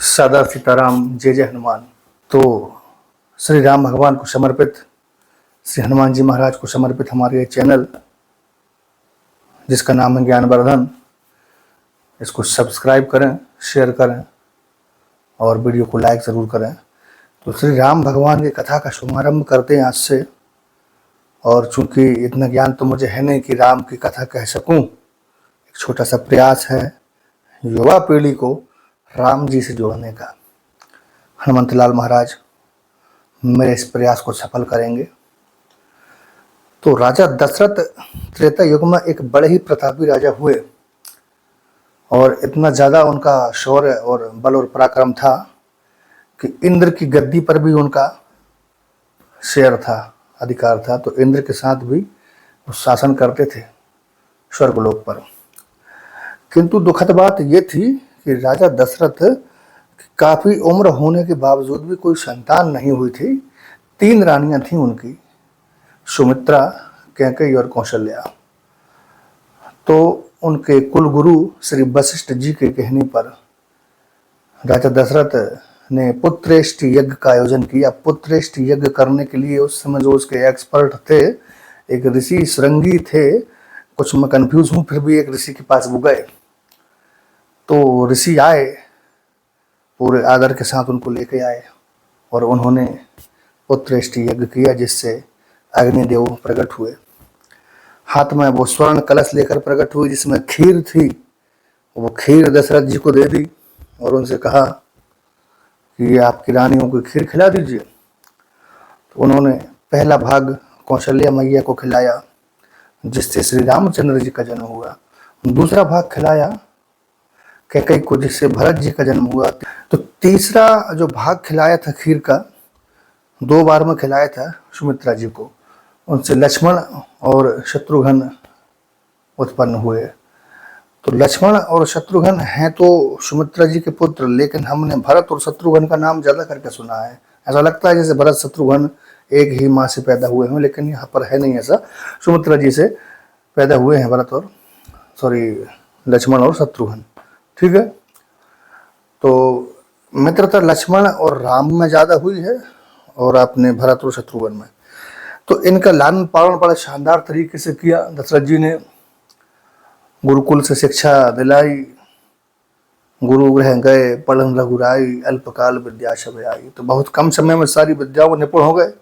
सदा सीताराम जय जय हनुमान। तो श्री राम भगवान को समर्पित, श्री हनुमान जी महाराज को समर्पित हमारे ये चैनल जिसका नाम है ज्ञानवर्धन, इसको सब्सक्राइब करें, शेयर करें और वीडियो को लाइक ज़रूर करें। तो श्री राम भगवान की कथा का शुभारंभ करते हैं आज से। और चूंकि इतना ज्ञान तो मुझे है नहीं कि राम की कथा कह सकूं, एक छोटा सा प्रयास है युवा पीढ़ी को राम जी से जोड़ने का। हनुमंत लाल महाराज मेरे इस प्रयास को सफल करेंगे। तो राजा दशरथ त्रेता युग में एक बड़े ही प्रतापी राजा हुए और इतना ज़्यादा उनका शौर्य और बल और पराक्रम था कि इंद्र की गद्दी पर भी उनका शेयर था, अधिकार था। तो इंद्र के साथ भी वो शासन करते थे स्वर्गलोक पर। किंतु दुखद बात ये थी कि राजा दशरथ काफ़ी उम्र होने के बावजूद भी कोई संतान नहीं हुई थी। 3 रानियां थीं उनकी, सुमित्रा, कैकेयी और कौशल्या। तो उनके कुलगुरु श्री वशिष्ठ जी के कहने पर राजा दशरथ ने पुत्रेष्टि यज्ञ का आयोजन किया। पुत्रेष्टि यज्ञ करने के लिए उस समय जो उसके एक्सपर्ट थे, एक ऋषि श्रृंगी थे, कुछ मैं कन्फ्यूज हूँ, फिर भी एक ऋषि के पास वो गए। तो ऋषि आए, पूरे आदर के साथ उनको लेके आए और उन्होंने पुत्रेष्टि यज्ञ किया जिससे अग्निदेव प्रकट हुए। हाथ में वो स्वर्ण कलश लेकर प्रकट हुए जिसमें खीर थी। वो खीर दशरथ जी को दे दी और उनसे कहा कि आपकी रानियों को खीर खिला दीजिए। तो उन्होंने पहला भाग कौशल्या मैया को खिलाया जिससे श्री रामचंद्र जी का जन्म हुआ। दूसरा भाग खिलाया कैकेयी को जिससे भरत जी का जन्म हुआ। तो तीसरा जो भाग खिलाया था खीर का, 2 बार में खिलाया था सुमित्रा जी को। उनसे लक्ष्मण और शत्रुघ्न उत्पन्न हुए। तो लक्ष्मण और शत्रुघ्न हैं तो सुमित्रा जी के पुत्र, लेकिन हमने भरत और शत्रुघ्न का नाम ज़्यादा करके सुना है। ऐसा लगता है जैसे भरत शत्रुघ्न एक ही माँ से पैदा हुए हों, लेकिन यहाँ पर है नहीं ऐसा। सुमित्रा जी से पैदा हुए हैं लक्ष्मण और शत्रुघ्न। ठीक है। तो मित्रता लक्ष्मण और राम में ज़्यादा हुई है और अपने भरत और शत्रुघ्न में। तो इनका लालन पालन बड़ा शानदार तरीके से किया। दशरथ जी ने गुरुकुल से शिक्षा दिलाई, गुरु गृह गए, पढ़न रघुराई, अल्पकाल विद्या सब आई। तो बहुत कम समय में सारी विद्याओं में निपुण हो गए,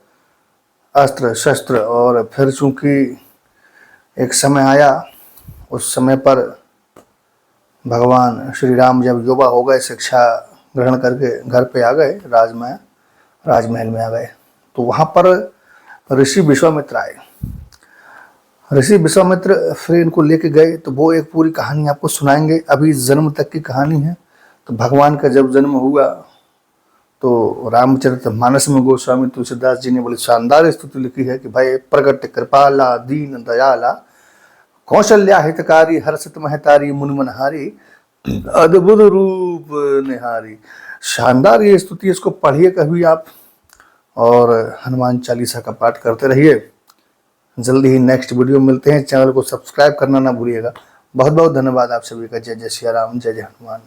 अस्त्र शस्त्र। और फिर चूंकि एक समय आया, उस समय पर भगवान श्री राम जब युवा हो गए, शिक्षा ग्रहण करके घर पे आ गए, राजमहल में आ गए। तो वहाँ पर ऋषि विश्वामित्र आए। ऋषि विश्वामित्र फिर इनको लेके गए। तो वो एक पूरी कहानी आपको सुनाएंगे, अभी जन्म तक की कहानी है। तो भगवान का जब जन्म हुआ तो रामचरितमानस में गोस्वामी तुलसीदास जी ने बड़ी शानदार स्तुति लिखी है कि भाई प्रगट कृपाला दीन दयाला, कौशल्या हितकारी, हर्षित महतारी, मुनमनहारी, अद्भुत रूप निहारी। शानदार ये स्तुति, इसको पढ़िए कभी आप और हनुमान चालीसा का पाठ करते रहिए। जल्दी ही नेक्स्ट वीडियो मिलते हैं। चैनल को सब्सक्राइब करना ना भूलिएगा। बहुत बहुत धन्यवाद आप सभी का। जय जय श्री राम, जय जय हनुमान।